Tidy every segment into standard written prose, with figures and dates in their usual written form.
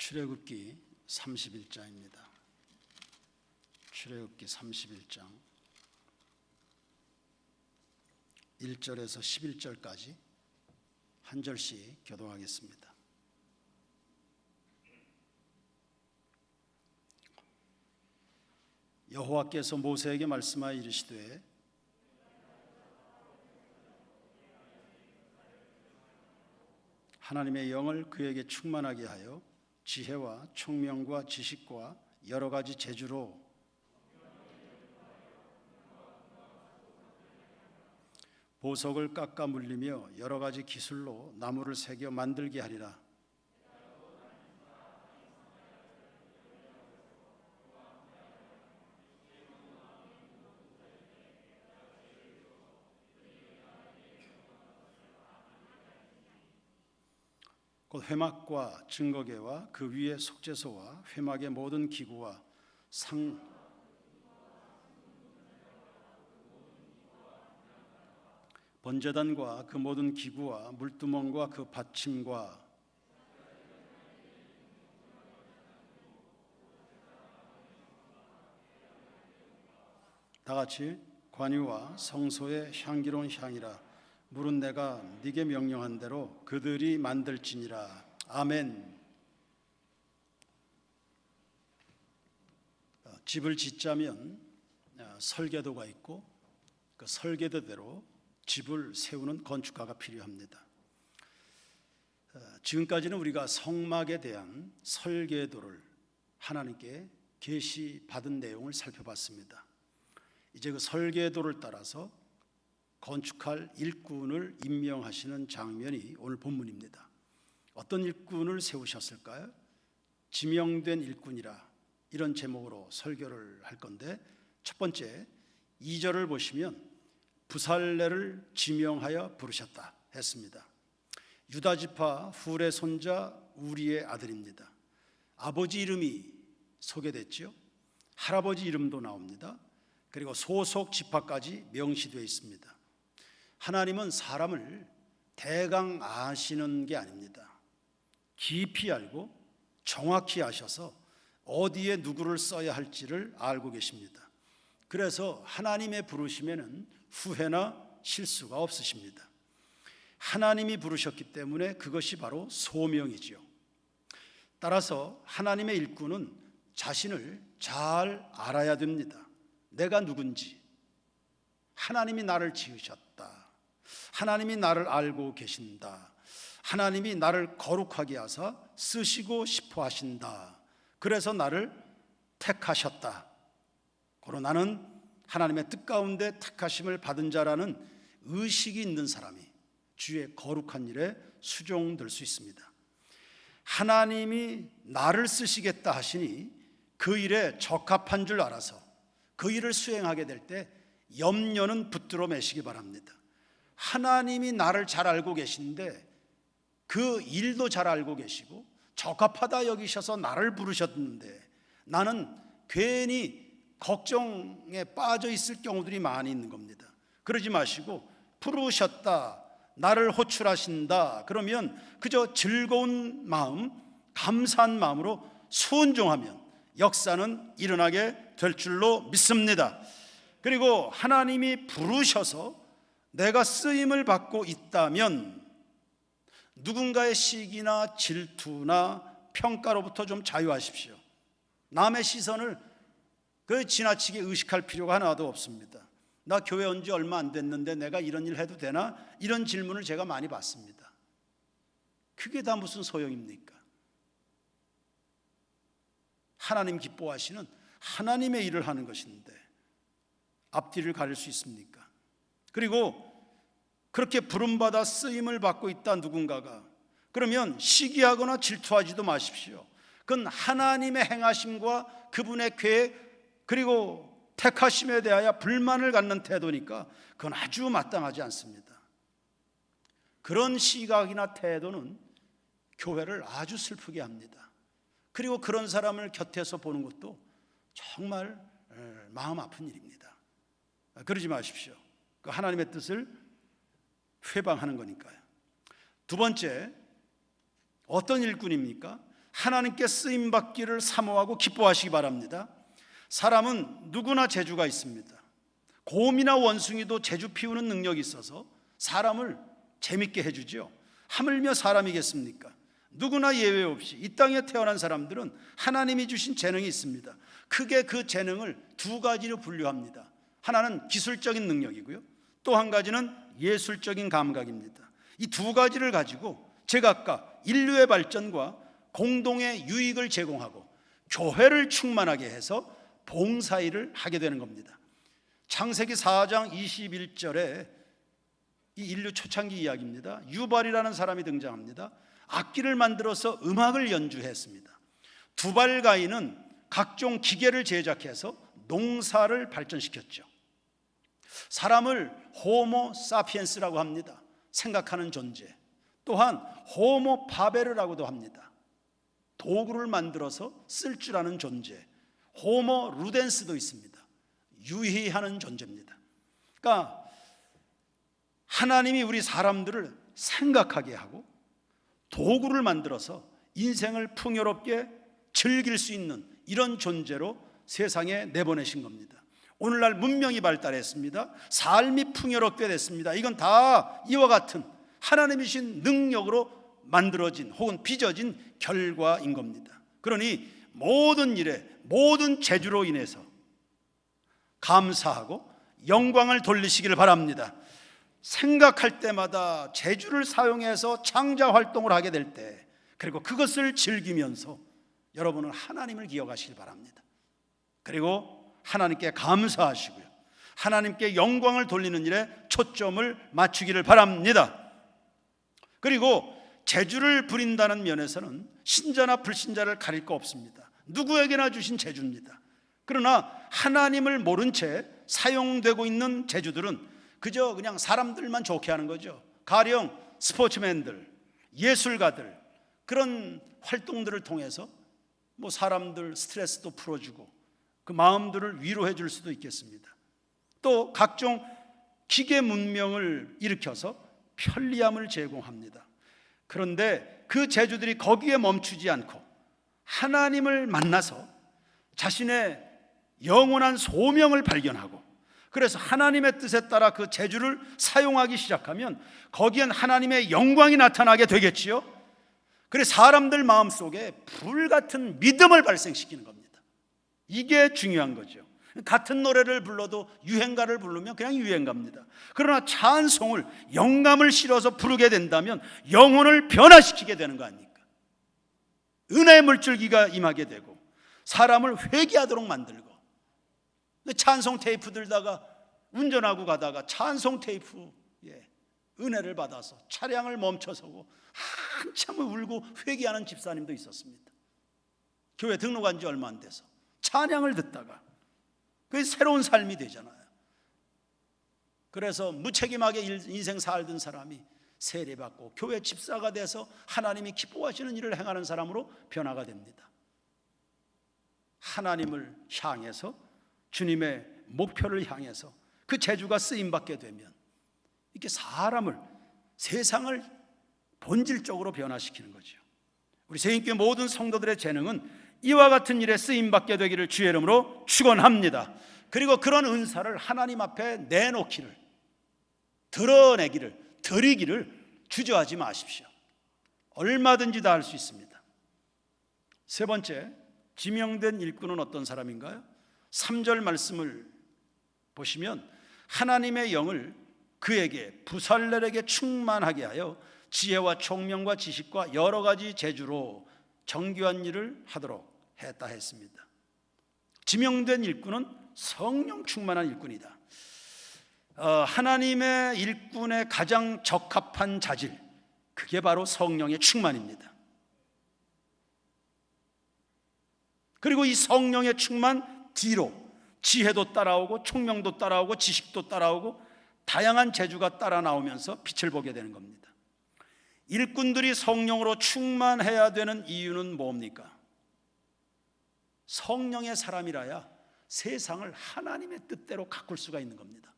출애굽기 31장입니다. 출애굽기 31장 1절에서 11절까지 한 절씩 교독하겠습니다. 여호와께서 모세에게 말씀하여 이르시되 하나님의 영을 그에게 충만하게 하여 지혜와 총명과 지식과 여러 가지 재주로 보석을 깎아 물리며 여러 가지 기술로 나무를 새겨 만들게 하리라. 곧 회막과 증거궤와 그 위에 속죄소와 회막의 모든 기구와 번제단과 그 모든 기구와 물두멍과 그 받침과 다같이 관유와 성소의 향기로운 향이라. 물은 내가 네게 명령한 대로 그들이 만들지니라. 아멘. 집을 짓자면 설계도가 있고 그 설계도대로 집을 세우는 건축가가 필요합니다. 지금까지는 우리가 성막에 대한 설계도를 하나님께 계시받은 내용을 살펴봤습니다. 이제 그 설계도를 따라서 건축할 일꾼을 임명하시는 장면이 오늘 본문입니다. 어떤 일꾼을 세우셨을까요? 지명된 일꾼이라, 이런 제목으로 설교를 할 건데, 첫 번째 2절을 보시면 부살레를 지명하여 부르셨다 했습니다. 유다지파 훌의 손자 우리의 아들입니다. 아버지 이름이 소개됐죠. 할아버지 이름도 나옵니다. 그리고 소속 지파까지 명시되어 있습니다. 하나님은 사람을 대강 아시는 게 아닙니다. 깊이 알고 정확히 아셔서 어디에 누구를 써야 할지를 알고 계십니다. 그래서 하나님의 부르심에는 후회나 실수가 없으십니다. 하나님이 부르셨기 때문에 그것이 바로 소명이지요. 따라서 하나님의 일꾼은 자신을 잘 알아야 됩니다. 내가 누군지, 하나님이 나를 지으셨다, 하나님이 나를 알고 계신다, 하나님이 나를 거룩하게 하사 쓰시고 싶어 하신다, 그래서 나를 택하셨다, 고로 나는 하나님의 뜻 가운데 택하심을 받은 자라는 의식이 있는 사람이 주의 거룩한 일에 수종될 수 있습니다. 하나님이 나를 쓰시겠다 하시니 그 일에 적합한 줄 알아서 그 일을 수행하게 될 때 염려는 붙들어 매시기 바랍니다. 하나님이 나를 잘 알고 계신데 그 일도 잘 알고 계시고 적합하다 여기셔서 나를 부르셨는데 나는 괜히 걱정에 빠져 있을 경우들이 많이 있는 겁니다. 그러지 마시고 부르셨다, 나를 호출하신다, 그러면 그저 즐거운 마음, 감사한 마음으로 순종하면 역사는 일어나게 될 줄로 믿습니다. 그리고 하나님이 부르셔서 내가 쓰임을 받고 있다면 누군가의 시기나 질투나 평가로부터 좀 자유하십시오. 남의 시선을 지나치게 의식할 필요가 하나도 없습니다. 나 교회 온 지 얼마 안 됐는데 내가 이런 일 해도 되나? 이런 질문을 제가 많이 받습니다. 그게 다 무슨 소용입니까? 하나님 기뻐하시는 하나님의 일을 하는 것인데 앞뒤를 가릴 수 있습니까? 그리고 그렇게 부름받아 쓰임을 받고 있다 누군가가, 그러면 시기하거나 질투하지도 마십시오. 그건 하나님의 행하심과 그분의 계획 그리고 택하심에 대하여 불만을 갖는 태도니까 그건 아주 마땅하지 않습니다. 그런 시각이나 태도는 교회를 아주 슬프게 합니다. 그리고 그런 사람을 곁에서 보는 것도 정말 마음 아픈 일입니다. 그러지 마십시오. 그 하나님의 뜻을 회방하는 거니까요. 두 번째, 어떤 일꾼입니까? 하나님께 쓰임받기를 사모하고 기뻐하시기 바랍니다. 사람은 누구나 재주가 있습니다. 곰이나 원숭이도 재주 피우는 능력이 있어서 사람을 재밌게 해주죠. 하물며 사람이겠습니까? 누구나 예외 없이 이 땅에 태어난 사람들은 하나님이 주신 재능이 있습니다. 크게 그 재능을 두 가지로 분류합니다. 하나는 기술적인 능력이고요, 또 한 가지는 예술적인 감각입니다. 이 두 가지를 가지고 제각각 인류의 발전과 공동의 유익을 제공하고 교회를 충만하게 해서 봉사일을 하게 되는 겁니다. 창세기 4장 21절에 이 인류 초창기 이야기입니다. 유발이라는 사람이 등장합니다. 악기를 만들어서 음악을 연주했습니다. 두발가인은 각종 기계를 제작해서 농사를 발전시켰죠. 사람을 호모 사피엔스라고 합니다. 생각하는 존재. 또한 호모 파베르라고도 합니다. 도구를 만들어서 쓸 줄 아는 존재. 호모 루덴스도 있습니다. 유희하는 존재입니다. 그러니까 하나님이 우리 사람들을 생각하게 하고 도구를 만들어서 인생을 풍요롭게 즐길 수 있는 이런 존재로 세상에 내보내신 겁니다. 오늘날 문명이 발달했습니다. 삶이 풍요롭게 됐습니다. 이건 다 이와 같은 하나님이신 능력으로 만들어진 혹은 빚어진 결과인 겁니다. 그러니 모든 일에 모든 재주로 인해서 감사하고 영광을 돌리시기를 바랍니다. 생각할 때마다 재주를 사용해서 창자 활동을 하게 될 때, 그리고 그것을 즐기면서 여러분은 하나님을 기억하시길 바랍니다. 그리고 하나님께 감사하시고요, 하나님께 영광을 돌리는 일에 초점을 맞추기를 바랍니다. 그리고 재주를 부린다는 면에서는 신자나 불신자를 가릴 거 없습니다. 누구에게나 주신 재주입니다. 그러나 하나님을 모른 채 사용되고 있는 재주들은 그저 그냥 사람들만 좋게 하는 거죠. 가령 스포츠맨들, 예술가들, 그런 활동들을 통해서 뭐 사람들 스트레스도 풀어주고 그 마음들을 위로해 줄 수도 있겠습니다. 또 각종 기계 문명을 일으켜서 편리함을 제공합니다. 그런데 그 재주들이 거기에 멈추지 않고 하나님을 만나서 자신의 영원한 소명을 발견하고, 그래서 하나님의 뜻에 따라 그 재주를 사용하기 시작하면 거기엔 하나님의 영광이 나타나게 되겠지요. 그래서 사람들 마음속에 불같은 믿음을 발생시키는 겁니다. 이게 중요한 거죠. 같은 노래를 불러도 유행가를 부르면 그냥 유행가입니다. 그러나 찬송을 영감을 실어서 부르게 된다면 영혼을 변화시키게 되는 거 아닙니까? 은혜의 물줄기가 임하게 되고 사람을 회개하도록 만들고, 찬송 테이프 들다가 운전하고 가다가 찬송 테이프에 은혜를 받아서 차량을 멈춰서고 한참을 울고 회개하는 집사님도 있었습니다. 교회 등록한 지 얼마 안 돼서 찬양을 듣다가 그게 새로운 삶이 되잖아요. 그래서 무책임하게 인생 살던 사람이 세례받고 교회 집사가 돼서 하나님이 기뻐하시는 일을 행하는 사람으로 변화가 됩니다. 하나님을 향해서, 주님의 목표를 향해서 그 재주가 쓰임받게 되면 이렇게 사람을, 세상을 본질적으로 변화시키는 거죠. 우리 새인교회 모든 성도들의 재능은 이와 같은 일에 쓰임받게 되기를 주의 이름으로 축원합니다. 그리고 그런 은사를 하나님 앞에 내놓기를, 드러내기를, 드리기를 주저하지 마십시오. 얼마든지 다 할 수 있습니다. 세 번째, 지명된 일꾼은 어떤 사람인가요? 3절 말씀을 보시면 하나님의 영을 그에게, 부살렐에게 충만하게 하여 지혜와 총명과 지식과 여러 가지 재주로 정교한 일을 하도록 했다 했습니다. 지명된 일꾼은 성령 충만한 일꾼이다. 하나님의 일꾼의 가장 적합한 자질, 그게 바로 성령의 충만입니다. 그리고 이 성령의 충만 뒤로 지혜도 따라오고 총명도 따라오고 지식도 따라오고 다양한 재주가 따라 나오면서 빛을 보게 되는 겁니다. 일꾼들이 성령으로 충만해야 되는 이유는 뭡니까? 성령의 사람이라야 세상을 하나님의 뜻대로 가꿀 수가 있는 겁니다.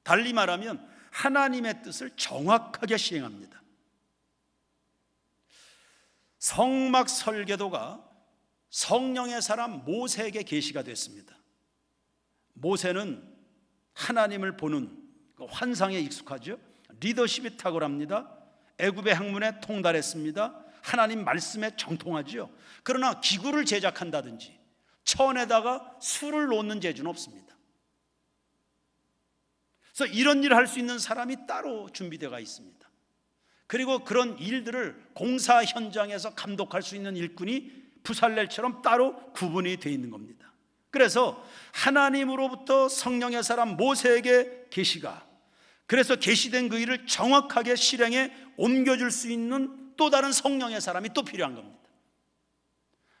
달리 말하면 하나님의 뜻을 정확하게 시행합니다. 성막 설계도가 성령의 사람 모세에게 계시가 됐습니다. 모세는 하나님을 보는 환상에 익숙하죠. 리더십이 탁월합니다. 애굽의 학문에 통달했습니다. 하나님 말씀에 정통하죠. 그러나 기구를 제작한다든지 천에다가 술을 놓는 재주는 없습니다. 그래서 이런 일을 할 수 있는 사람이 따로 준비되어 있습니다. 그리고 그런 일들을 공사 현장에서 감독할 수 있는 일꾼이 부살렐처럼 따로 구분이 되어 있는 겁니다. 그래서 하나님으로부터 성령의 사람 모세에게 계시가, 그래서 계시된 그 일을 정확하게 실행에 옮겨줄 수 있는 또 다른 성령의 사람이 또 필요한 겁니다.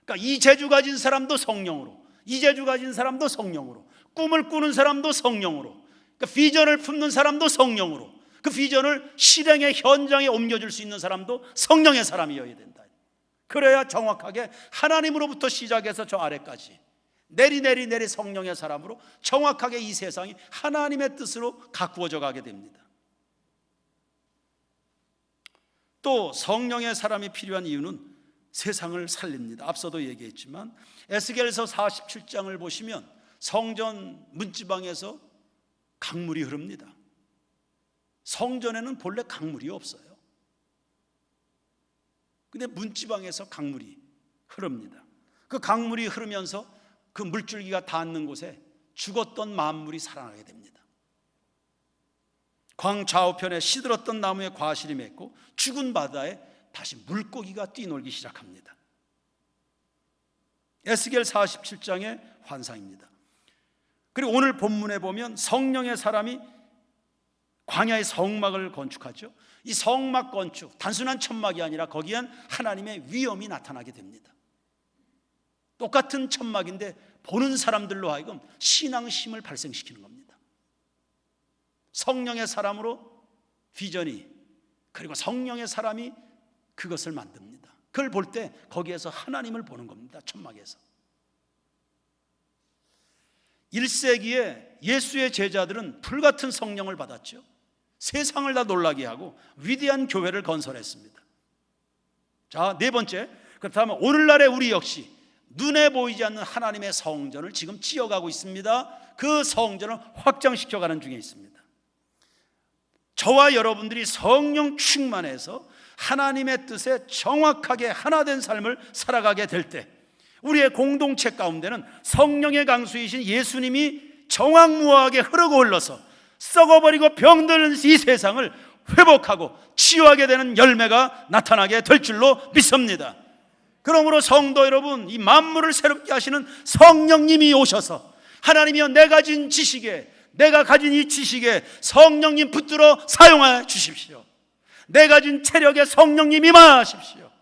그러니까 이 재주 가진 사람도 성령으로, 이 재주 가진 사람도 성령으로, 꿈을 꾸는 사람도 성령으로, 그러니까 비전을 품는 사람도 성령으로, 그 비전을 실행의 현장에 옮겨줄 수 있는 사람도 성령의 사람이어야 된다. 그래야 정확하게 하나님으로부터 시작해서 저 아래까지 내리 성령의 사람으로 정확하게 이 세상이 하나님의 뜻으로 가꾸어져 가게 됩니다. 또 성령의 사람이 필요한 이유는 세상을 살립니다. 앞서도 얘기했지만 에스겔서 47장을 보시면 성전 문지방에서 강물이 흐릅니다. 성전에는 본래 강물이 없어요. 근데 문지방에서 강물이 흐릅니다. 그 강물이 흐르면서 그 물줄기가 닿는 곳에 죽었던 만물이 살아나게 됩니다. 광 좌우편에 시들었던 나무에 과실이 맺고 죽은 바다에 다시 물고기가 뛰놀기 시작합니다. 에스겔 47장의 환상입니다. 그리고 오늘 본문에 보면 성령의 사람이 광야의 성막을 건축하죠. 이 성막 건축, 단순한 천막이 아니라 거기엔 하나님의 위엄이 나타나게 됩니다. 똑같은 천막인데 보는 사람들로 하여금 신앙심을 발생시키는 겁니다. 성령의 사람으로 비전이, 그리고 성령의 사람이 그것을 만듭니다. 그걸 볼 때 거기에서 하나님을 보는 겁니다. 천막에서. 1세기에 예수의 제자들은 불같은 성령을 받았죠. 세상을 다 놀라게 하고 위대한 교회를 건설했습니다. 자, 네 번째, 그렇다면 오늘날의 우리 역시 눈에 보이지 않는 하나님의 성전을 지금 지어가고 있습니다. 그 성전을 확장시켜가는 중에 있습니다. 저와 여러분들이 성령 충만해서 하나님의 뜻에 정확하게 하나 된 삶을 살아가게 될 때 우리의 공동체 가운데는 성령의 강수이신 예수님이 정확무하게 흐르고 흘러서 썩어버리고 병드는 이 세상을 회복하고 치유하게 되는 열매가 나타나게 될 줄로 믿습니다. 그러므로 성도 여러분, 이 만물을 새롭게 하시는 성령님이 오셔서 하나님이여 내가 가진 지식에, 내가 가진 이 지식에 성령님 붙들어 사용하여 주십시오. 내가 가진 체력에 성령님 임하십시오.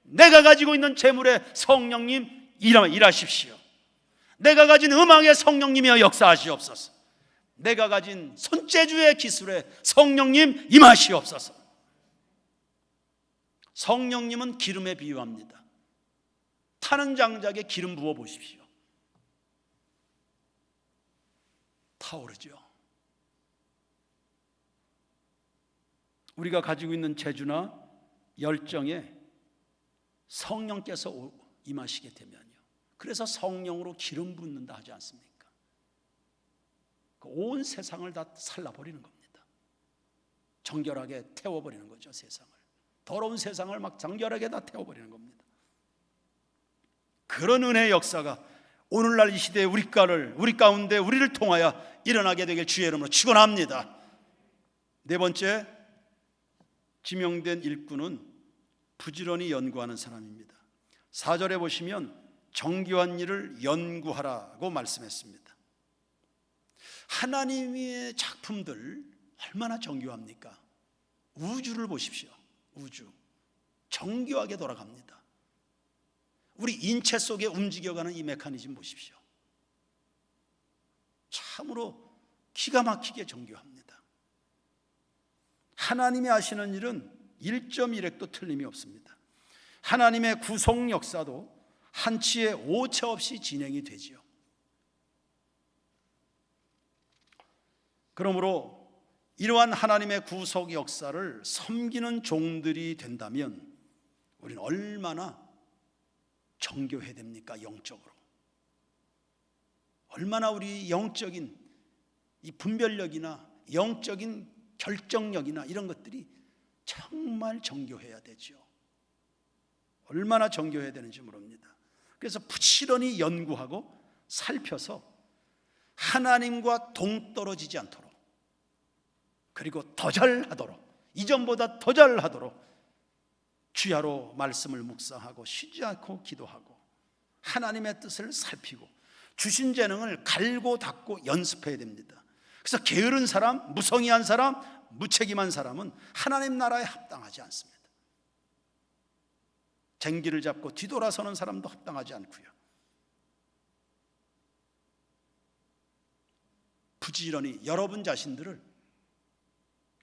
내가 가지고 있는 재물에 성령님 일하십시오. 내가 가진 음악에 성령님이여 역사하시옵소서. 내가 가진 손재주의 기술에 성령님 임하시옵소서. 성령님은 기름에 비유합니다. 타는 장작에 기름 부어 보십시오. 타오르죠. 우리가 가지고 있는 재주나 열정에 성령께서 임하시게 되면요, 그래서 성령으로 기름 붓는다 하지 않습니까? 온 세상을 다 살라버리는 겁니다. 정결하게 태워버리는 거죠. 세상을, 더러운 세상을 막 정결하게 다 태워버리는 겁니다. 그런 은혜의 역사가 오늘날 이 시대에 우리 가운데 우리를 통하여 일어나게 되길 주의 이름으로 축원합니다. 네 번째, 지명된 일꾼은 부지런히 연구하는 사람입니다. 4절에 보시면 정교한 일을 연구하라고 말씀했습니다. 하나님의 작품들 얼마나 정교합니까? 우주를 보십시오. 우주 정교하게 돌아갑니다. 우리 인체 속에 움직여가는 이 메커니즘 보십시오. 참으로 기가 막히게 정교합니다. 하나님이 하시는 일은 1.1획도 틀림이 없습니다. 하나님의 구속 역사도 한치의 오차 없이 진행이 되지요. 그러므로 이러한 하나님의 구속 역사를 섬기는 종들이 된다면 우리는 얼마나 정교해야 됩니까? 영적으로. 얼마나 우리 영적인 이 분별력이나 영적인 결정력이나 이런 것들이 정말 정교해야 되죠. 얼마나 정교해야 되는지 모릅니다. 그래서 부지런히 연구하고 살펴서 하나님과 동떨어지지 않도록, 그리고 더 잘하도록, 이전보다 더 잘하도록 주야로 말씀을 묵상하고 쉬지 않고 기도하고 하나님의 뜻을 살피고 주신 재능을 갈고 닦고 연습해야 됩니다. 그래서 게으른 사람, 무성의한 사람, 무책임한 사람은 하나님 나라에 합당하지 않습니다. 쟁기를 잡고 뒤돌아서는 사람도 합당하지 않고요. 부지런히 여러분 자신들을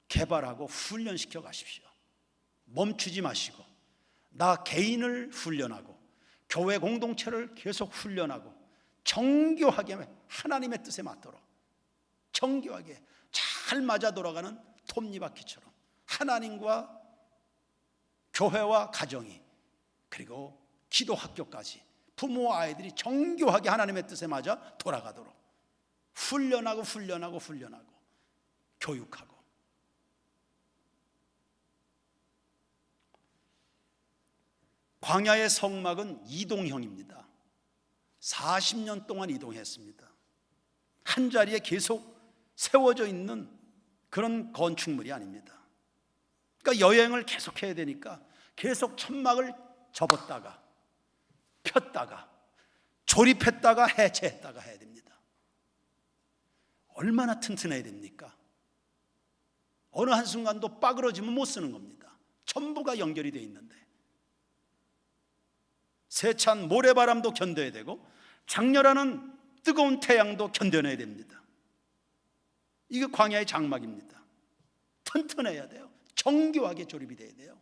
개발하고 훈련시켜 가십시오. 멈추지 마시고 나 개인을 훈련하고 교회 공동체를 계속 훈련하고 정교하게 하나님의 뜻에 맞도록 정교하게 잘 맞아 돌아가는 톱니바퀴처럼 하나님과 교회와 가정이, 그리고 기도 학교까지 부모와 아이들이 정교하게 하나님의 뜻에 맞아 돌아가도록 훈련하고 교육하고. 광야의 성막은 이동형입니다. 40년 동안 이동했습니다. 한 자리에 계속 세워져 있는 그런 건축물이 아닙니다. 그러니까 여행을 계속 해야 되니까 계속 천막을 접었다가 폈다가 조립했다가 해체했다가 해야 됩니다. 얼마나 튼튼해야 됩니까? 어느 한순간도 빠그러지면 못 쓰는 겁니다. 전부가 연결이 되어 있는데 세찬 모래바람도 견뎌야 되고 장렬하는 뜨거운 태양도 견뎌내야 됩니다. 이게 광야의 장막입니다. 튼튼해야 돼요. 정교하게 조립이 돼야 돼요.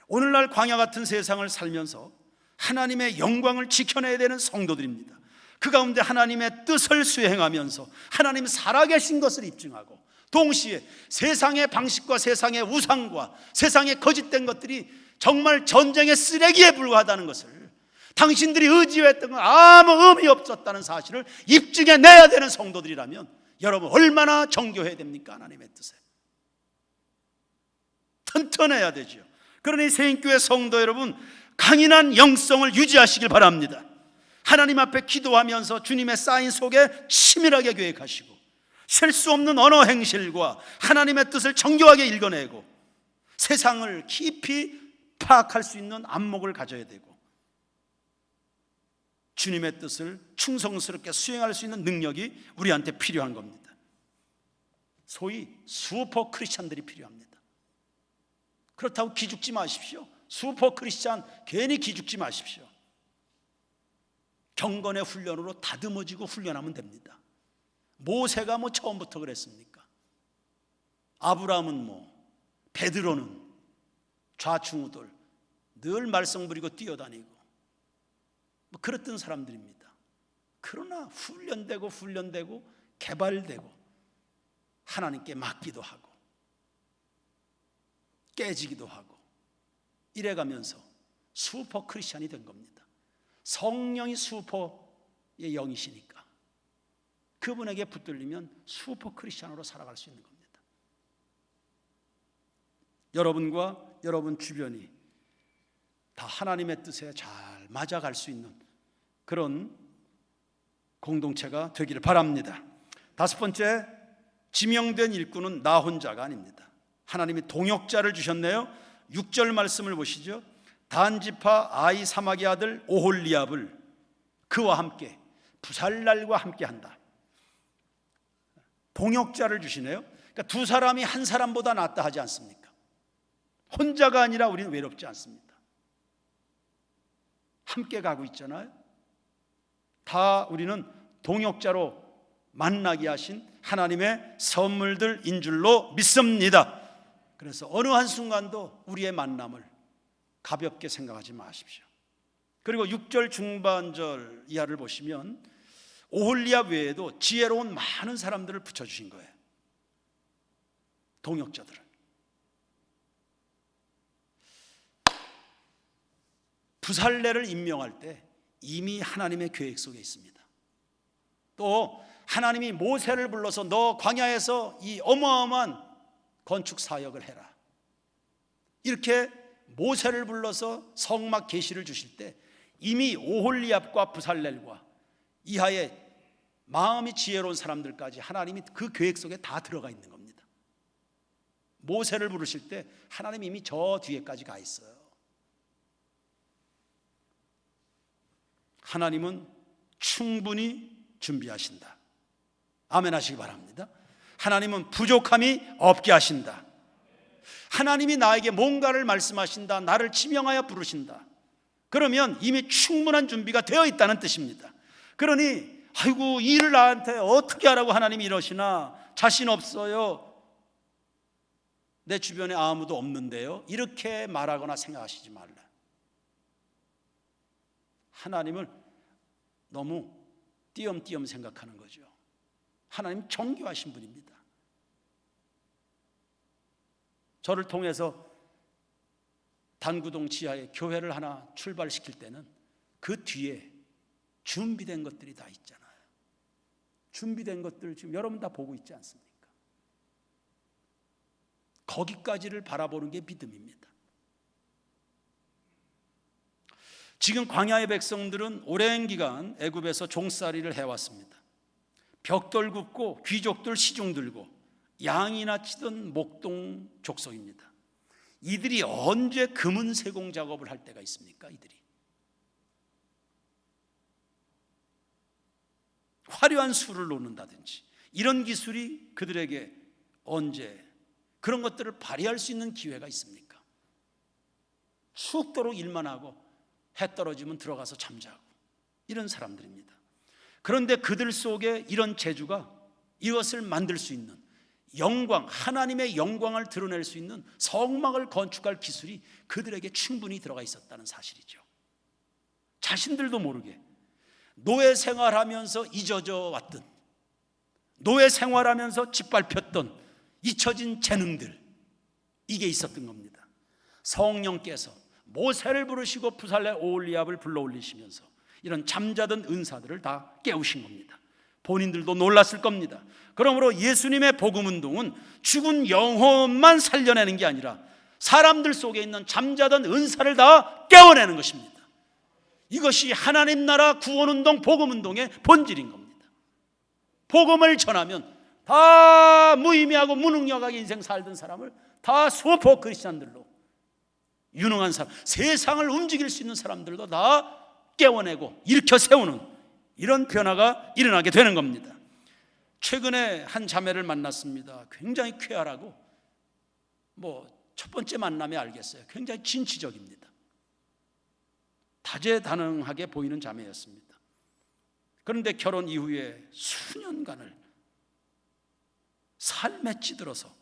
오늘날 광야 같은 세상을 살면서 하나님의 영광을 지켜내야 되는 성도들입니다. 그 가운데 하나님의 뜻을 수행하면서 하나님 살아계신 것을 입증하고 동시에 세상의 방식과 세상의 우상과 세상의 거짓된 것들이 정말 전쟁의 쓰레기에 불과하다는 것을, 당신들이 의지했던 건 아무 의미 없었다는 사실을 입증해내야 되는 성도들이라면 여러분 얼마나 정교해야 됩니까? 하나님의 뜻에 튼튼해야 되죠. 그러니 새인교회 성도 여러분, 강인한 영성을 유지하시길 바랍니다. 하나님 앞에 기도하면서 주님의 사인 속에 치밀하게 계획하시고 실수 없는 언어 행실과 하나님의 뜻을 정교하게 읽어내고 세상을 깊이 파악할 수 있는 안목을 가져야 되고 주님의 뜻을 충성스럽게 수행할 수 있는 능력이 우리한테 필요한 겁니다. 소위 슈퍼 크리스찬들이 필요합니다. 그렇다고 기죽지 마십시오. 슈퍼 크리스찬 괜히 기죽지 마십시오. 경건의 훈련으로 다듬어지고 훈련하면 됩니다. 모세가 뭐 처음부터 그랬습니까? 아브라함은 베드로는 좌충우돌 늘 말썽 부리고 뛰어다니고 그랬던 사람들입니다. 그러나 훈련되고 개발되고 하나님께 맡기도 하고 깨지기도 하고 이래가면서 슈퍼 크리스찬이 된 겁니다. 성령이 슈퍼의 영이시니까 그분에게 붙들리면 슈퍼 크리스찬으로 살아갈 수 있는 겁니다. 여러분과 여러분 주변이 다 하나님의 뜻에 잘 맞아갈 수 있는 그런 공동체가 되기를 바랍니다. 다섯 번째, 지명된 일꾼은 나 혼자가 아닙니다. 하나님이 동역자를 주셨네요. 6절 말씀을 보시죠. 단지파 아히사막의 아들 오홀리압을 그와 함께 부살날과 함께 한다. 동역자를 주시네요. 그러니까 두 사람이 한 사람보다 낫다 하지 않습니까? 혼자가 아니라 우리는 외롭지 않습니다. 함께 가고 있잖아요. 다 우리는 동역자로 만나게 하신 하나님의 선물들인 줄로 믿습니다. 그래서 어느 한순간도 우리의 만남을 가볍게 생각하지 마십시오. 그리고 6절 중반절 이하를 보시면 오홀리압 외에도 지혜로운 많은 사람들을 붙여주신 거예요. 동역자들을. 부살레를 임명할 때 이미 하나님의 계획 속에 있습니다. 또 하나님이 모세를 불러서 너 광야에서 이 어마어마한 건축 사역을 해라, 이렇게 모세를 불러서 성막 계시를 주실 때 이미 오홀리압과 부살렐과 이하의 마음이 지혜로운 사람들까지 하나님이 그 계획 속에 다 들어가 있는 겁니다. 모세를 부르실 때 하나님이 이미 저 뒤에까지 가 있어요. 하나님은 충분히 준비하신다. 아멘 하시기 바랍니다. 하나님은 부족함이 없게 하신다. 하나님이 나에게 뭔가를 말씀하신다, 나를 지명하여 부르신다, 그러면 이미 충분한 준비가 되어 있다는 뜻입니다. 그러니 아이고, 일을 나한테 어떻게 하라고 하나님이 이러시나, 자신 없어요, 내 주변에 아무도 없는데요, 이렇게 말하거나 생각하시지 말라. 하나님을 너무 띄엄띄엄 생각하는 거죠. 하나님 정교하신 분입니다. 저를 통해서 단구동 지하에 교회를 하나 출발시킬 때는 그 뒤에 준비된 것들이 다 있잖아요. 준비된 것들 지금 여러분 다 보고 있지 않습니까? 거기까지를 바라보는 게 믿음입니다. 지금 광야의 백성들은 오랜 기간 애굽에서 종살이를 해왔습니다. 벽돌 굽고 귀족들 시중 들고 양이나 치던 목동 족속입니다. 이들이 언제 금은 세공 작업을 할 때가 있습니까? 이들이 화려한 술을 놓는다든지 이런 기술이 그들에게 언제 그런 것들을 발휘할 수 있는 기회가 있습니까? 죽도록 일만 하고 해 떨어지면 들어가서 잠자고 이런 사람들입니다. 그런데 그들 속에 이런 재주가, 이것을 만들 수 있는 영광, 하나님의 영광을 드러낼 수 있는 성막을 건축할 기술이 그들에게 충분히 들어가 있었다는 사실이죠. 자신들도 모르게 노예 생활하면서 잊어져 왔던, 노예 생활하면서 짓밟혔던 잊혀진 재능들, 이게 있었던 겁니다. 성령께서 모세를 부르시고 부살레 오홀리압을 불러올리시면서 이런 잠자던 은사들을 다 깨우신 겁니다. 본인들도 놀랐을 겁니다. 그러므로 예수님의 복음운동은 죽은 영혼만 살려내는 게 아니라 사람들 속에 있는 잠자던 은사를 다 깨워내는 것입니다. 이것이 하나님 나라 구원운동, 복음운동의 본질인 겁니다. 복음을 전하면 다 무의미하고 무능력하게 인생 살던 사람을 다 소포 크리스찬들로, 유능한 사람, 세상을 움직일 수 있는 사람들도 다 깨워내고 일으켜 세우는 이런 변화가 일어나게 되는 겁니다. 최근에 한 자매를 만났습니다. 굉장히 쾌활하고 첫 번째 만남에 알겠어요. 굉장히 진취적입니다. 다재다능하게 보이는 자매였습니다. 그런데 결혼 이후에 수년간을 삶에 찌들어서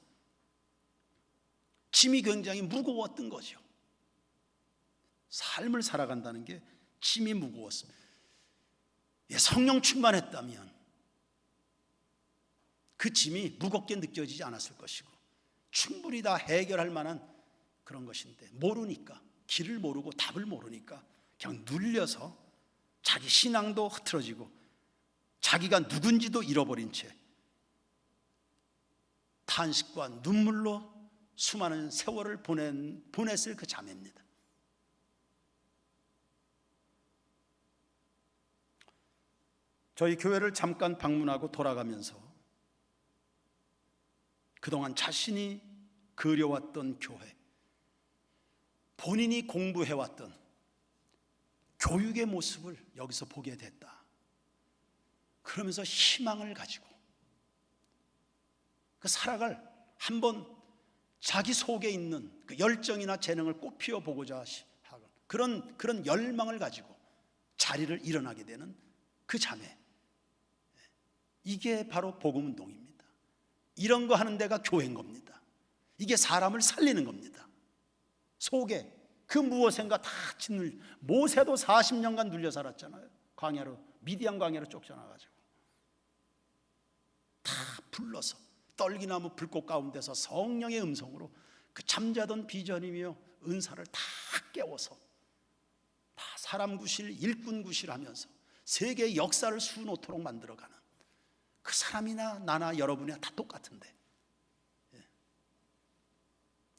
짐이 굉장히 무거웠던 거죠. 삶을 살아간다는 게 짐이 무거웠습니다. 성령 충만했다면 그 짐이 무겁게 느껴지지 않았을 것이고 충분히 다 해결할 만한 그런 것인데, 모르니까, 길을 모르고 답을 모르니까 그냥 눌려서 자기 신앙도 흐트러지고 자기가 누군지도 잃어버린 채 탄식과 눈물로 수많은 세월을 보냈을 그 자매입니다. 저희 교회를 잠깐 방문하고 돌아가면서 그동안 자신이 그려왔던 교회, 본인이 공부해왔던 교육의 모습을 여기서 보게 됐다. 그러면서 희망을 가지고 그 살아갈, 한번 자기 속에 있는 그 열정이나 재능을 꽃피워 보고자 하는 그런 열망을 가지고 자리를 일어나게 되는 그 자매, 이게 바로 복음운동입니다. 이런 거 하는 데가 교회인 겁니다. 이게 사람을 살리는 겁니다. 속에 그 무엇인가 다 짓눌, 모세도 40년간 눌려 살았잖아요. 광야로, 미디안 광야로 쫓겨나가지고 다 불러서 떨기나무 불꽃 가운데서 성령의 음성으로 그 잠자던 비전이며 은사를 다 깨워서 사람 구실, 일꾼 구실하면서 세계의 역사를 수놓도록 만들어가는 그 사람이나 나나 여러분이나 다 똑같은데,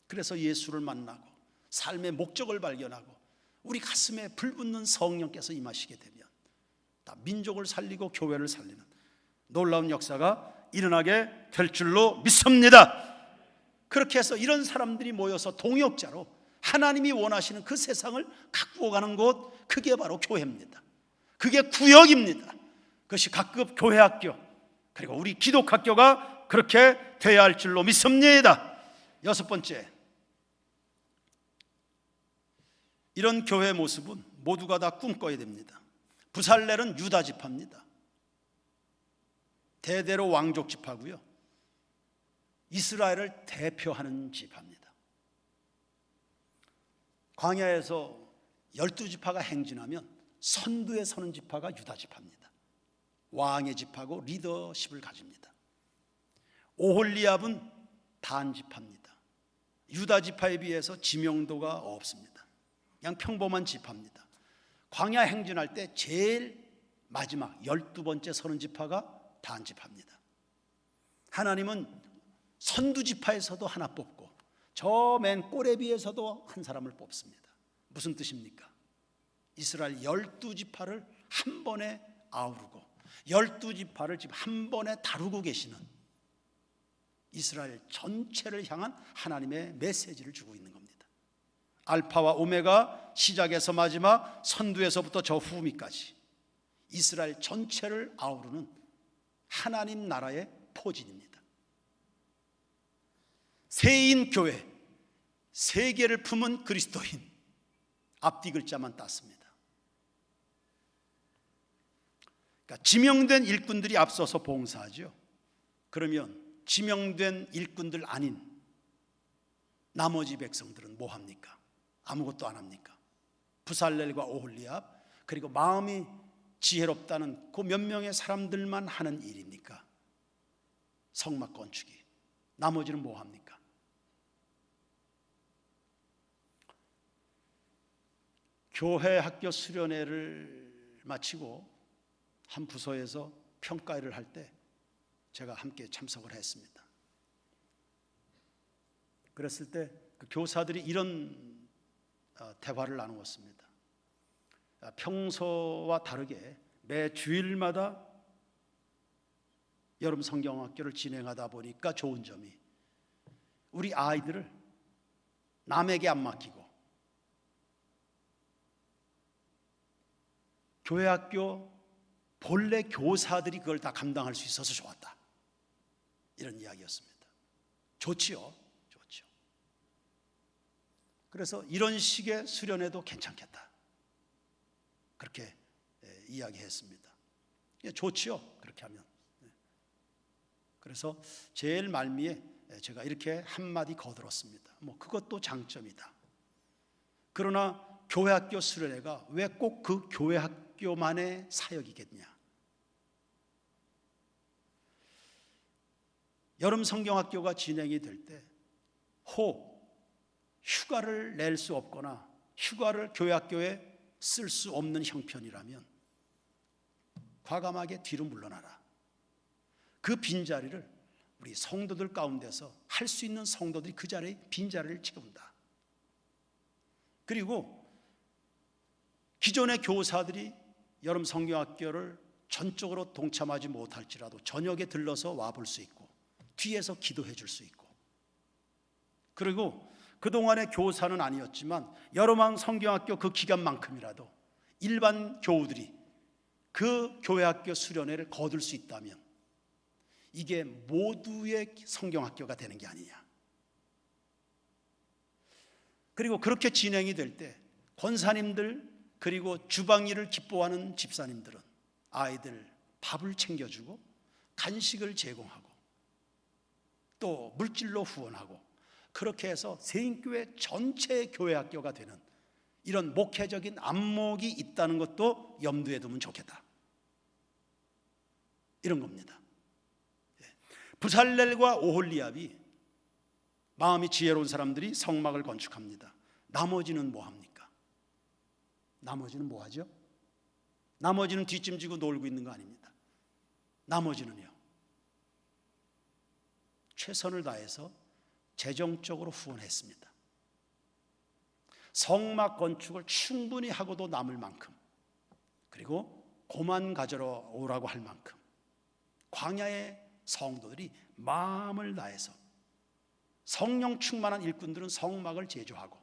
그래서 예수를 만나고 삶의 목적을 발견하고 우리 가슴에 불붙는 성령께서 임하시게 되면 다 민족을 살리고 교회를 살리는 놀라운 역사가 일어나게 될 줄로 믿습니다. 그렇게 해서 이런 사람들이 모여서 동역자로 하나님이 원하시는 그 세상을 가꾸어 가는 곳, 그게 바로 교회입니다. 그게 구역입니다. 그것이 각급 교회학교, 그리고 우리 기독학교가 그렇게 되어야 할 줄로 믿습니다. 여섯 번째, 이런 교회 모습은 모두가 다 꿈꿔야 됩니다. 부살렐은 유다 지파입니다. 대대로 왕족 지파고요, 이스라엘을 대표하는 지파입니다. 광야에서 12지파가 행진하면 선두에 서는 지파가 유다 지파입니다. 왕의 지파고 리더십을 가집니다. 오홀리압은 단 지파입니다. 유다 지파에 비해서 지명도가 없습니다. 그냥 평범한 지파입니다. 광야 행진할 때 제일 마지막 12번째 서는 지파가 단 지파입니다. 하나님은 선두 지파에서도 하나 뽑고 저 맨 꼬레비에서도 한 사람을 뽑습니다. 무슨 뜻입니까? 이스라엘 12지파를 한 번에 아우르고 12지파를 지금 한 번에 다루고 계시는, 이스라엘 전체를 향한 하나님의 메시지를 주고 있는 겁니다. 알파와 오메가, 시작에서 마지막, 선두에서부터 저 후미까지 이스라엘 전체를 아우르는 하나님 나라의 포진입니다. 세인 교회, 세계를 품은 그리스도인, 앞뒤 글자만 땄습니다. 그러니까 지명된 일꾼들이 앞서서 봉사하죠. 그러면 지명된 일꾼들 아닌 나머지 백성들은 뭐 합니까? 아무것도 안 합니까? 부살렐과 오홀리압, 그리고 마음이 지혜롭다는 그 몇 명의 사람들만 하는 일입니까? 성막 건축이. 나머지는 뭐 합니까? 교회 학교 수련회를 마치고 한 부서에서 평가회를 할 때 제가 함께 참석을 했습니다. 그랬을 때 그 교사들이 이런 대화를 나누었습니다. 평소와 다르게 매 주일마다 여름 성경학교를 진행하다 보니까 좋은 점이, 우리 아이들을 남에게 안 맡기고 교회학교 본래 교사들이 그걸 다 감당할 수 있어서 좋았다, 이런 이야기였습니다. 좋지요, 좋죠. 그래서 이런 식의 수련회도 괜찮겠다, 그렇게 이야기했습니다. 좋지요, 그렇게 하면. 그래서 제일 말미에 제가 이렇게 한마디 거들었습니다. 뭐 그것도 장점이다. 그러나 교회학교 수련회가 왜 꼭 그 교회학교만의 사역이겠냐? 여름 성경학교가 진행이 될 때 휴가를 낼 수 없거나 휴가를 교회학교에 쓸 수 없는 형편이라면 과감하게 뒤로 물러나라. 그 빈자리를 우리 성도들 가운데서 할 수 있는 성도들이 그 자리에 빈자리를 채운다. 그리고 기존의 교사들이 여름 성경학교를 전적으로 동참하지 못할지라도 저녁에 들러서 와볼 수 있고 뒤에서 기도해 줄 수 있고, 그리고 그동안의 교사는 아니었지만 여름 성경학교 그 기간만큼이라도 일반 교우들이 그 교회학교 수련회를 거둘 수 있다면 이게 모두의 성경학교가 되는 게 아니냐. 그리고 그렇게 진행이 될 때 권사님들, 그리고 주방일을 기뻐하는 집사님들은 아이들 밥을 챙겨주고 간식을 제공하고 또 물질로 후원하고, 그렇게 해서 세인교회 전체의 교회학교가 되는 이런 목회적인 안목이 있다는 것도 염두에 두면 좋겠다, 이런 겁니다. 부살렐과 오홀리압이 마음이 지혜로운 사람들이 성막을 건축합니다. 나머지는 뭐 합니까? 나머지는 뭐 하죠? 나머지는 뒷짐지고 놀고 있는 거 아닙니다. 나머지는요, 최선을 다해서 재정적으로 후원했습니다. 성막 건축을 충분히 하고도 남을 만큼, 그리고 고만 가져러 오라고 할 만큼 광야의 성도들이 마음을 다해서, 성령 충만한 일꾼들은 성막을 제조하고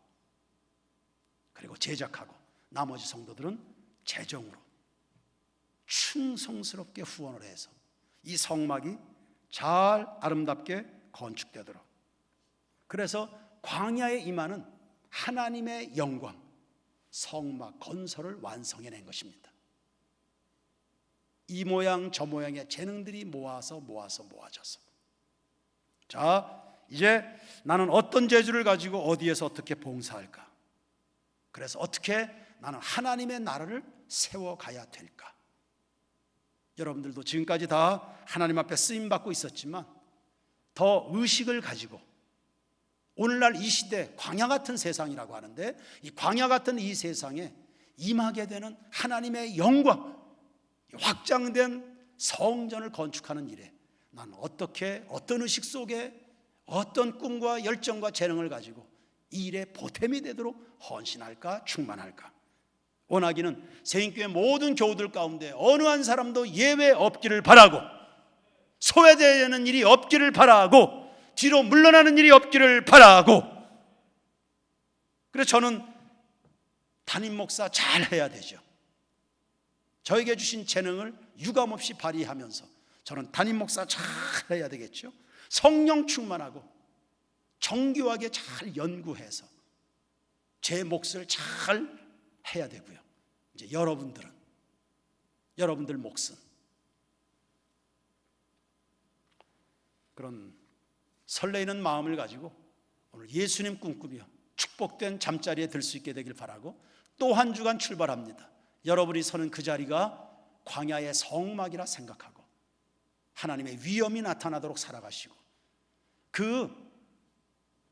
그리고 제작하고, 나머지 성도들은 재정으로 충성스럽게 후원을 해서 이 성막이 잘 아름답게 건축되도록, 그래서 광야에 임하는 하나님의 영광, 성막 건설을 완성해낸 것입니다. 이 모양 저 모양의 재능들이 모아져서, 자, 이제 나는 어떤 재주를 가지고 어디에서 어떻게 봉사할까? 그래서 어떻게 나는 하나님의 나라를 세워가야 될까? 여러분들도 지금까지 다 하나님 앞에 쓰임받고 있었지만 더 의식을 가지고, 오늘날 이 시대 광야 같은 세상이라고 하는데, 이 광야 같은 이 세상에 임하게 되는 하나님의 영광, 확장된 성전을 건축하는 일에 난 어떻게, 어떤 의식 속에 어떤 꿈과 열정과 재능을 가지고 이 일에 보탬이 되도록 헌신할까, 충만할까? 원하기는 세인교회 모든 교우들 가운데 어느 한 사람도 예외 없기를 바라고, 소외되는 일이 없기를 바라고, 뒤로 물러나는 일이 없기를 바라고, 그래서 저는 담임 목사 잘 해야 되죠. 저에게 주신 재능을 유감없이 발휘하면서 저는 담임 목사 잘 해야 되겠죠. 성령 충만하고 정교하게 잘 연구해서 제 몫을 잘 해야 되고요. 이제 여러분들 몫은 그런 설레이는 마음을 가지고 오늘 예수님 꿈꾸며 축복된 잠자리에 들 수 있게 되길 바라고, 또 한 주간 출발합니다. 여러분이 서는 그 자리가 광야의 성막이라 생각하고 하나님의 위엄이 나타나도록 살아가시고, 그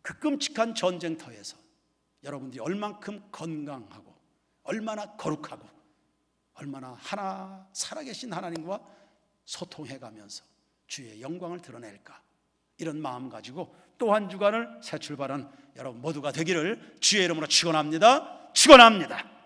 끔찍한 전쟁터에서 여러분들이 얼만큼 건강하고 얼마나 거룩하고 얼마나 하나 살아계신 하나님과 소통해가면서 주의 영광을 드러낼까, 이런 마음 가지고 또 한 주간을 새 출발한 여러분 모두가 되기를 주의 이름으로 축원합니다.